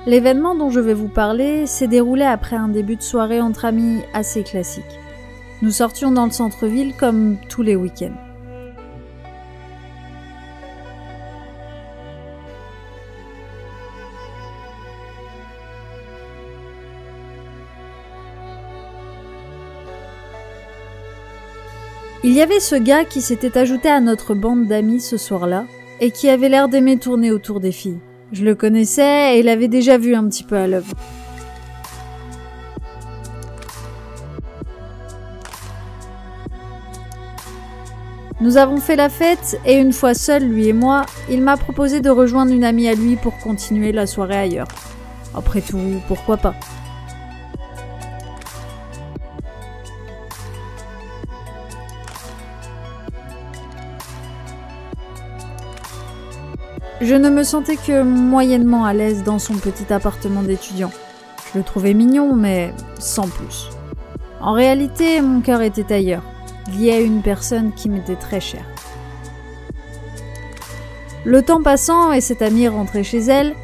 L'événement dont je vais vous parler s'est déroulé après un début de soirée entre amis assez classique. Nous sortions dans le centre-ville comme tous les week-ends. Il y avait ce gars qui s'était ajouté à notre bande d'amis ce soir-là et qui avait l'air d'aimer tourner autour des filles. Je le connaissais et l'avais déjà vu un petit peu à l'œuvre. Nous avons fait la fête et une fois seul, lui et moi, il m'a proposé de rejoindre une amie à lui pour continuer la soirée ailleurs. Après tout, pourquoi pas ? Je ne me sentais que moyennement à l'aise dans son petit appartement d'étudiant. Je le trouvais mignon, mais sans plus. En réalité, mon cœur était ailleurs, lié à une personne qui m'était très chère. Le temps passant et cette amie rentrée chez elle,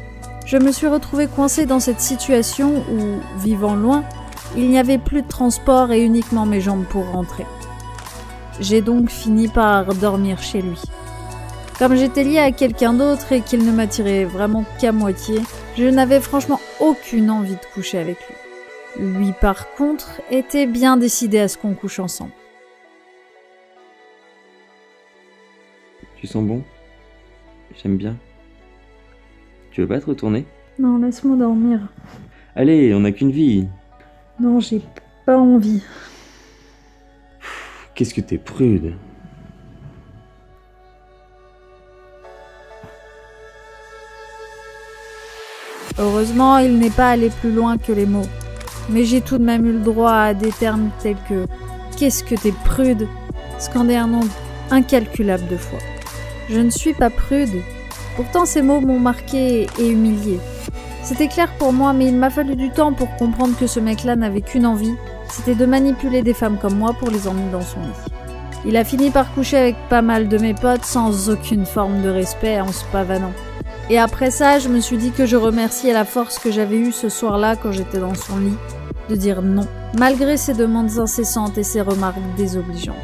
je me suis retrouvée coincée dans cette situation où, vivant loin, il n'y avait plus de transport et uniquement mes jambes pour rentrer. J'ai donc fini par dormir chez lui. Comme j'étais liée à quelqu'un d'autre et qu'il ne m'attirait vraiment qu'à moitié, je n'avais franchement aucune envie de coucher avec lui. Lui, par contre, était bien décidé à ce qu'on couche ensemble. Tu sens bon? J'aime bien. Tu veux pas te retourner? Non, laisse-moi dormir. Allez, on n'a qu'une vie. Non, j'ai pas envie. Qu'est-ce que t'es prude. Heureusement, il n'est pas allé plus loin que les mots. Mais j'ai tout de même eu le droit à des termes tels que « Qu'est-ce que t'es prude ?» scandé un nombre incalculable de fois. Je ne suis pas prude. Pourtant, ces mots m'ont marqué et humilié. C'était clair pour moi, mais il m'a fallu du temps pour comprendre que ce mec-là n'avait qu'une envie, c'était de manipuler des femmes comme moi pour les emmener dans son lit. Il a fini par coucher avec pas mal de mes potes sans aucune forme de respect en se pavanant. Et après ça, je me suis dit que je remerciais la force que j'avais eue ce soir-là quand j'étais dans son lit, de dire non, malgré ses demandes incessantes et ses remarques désobligeantes.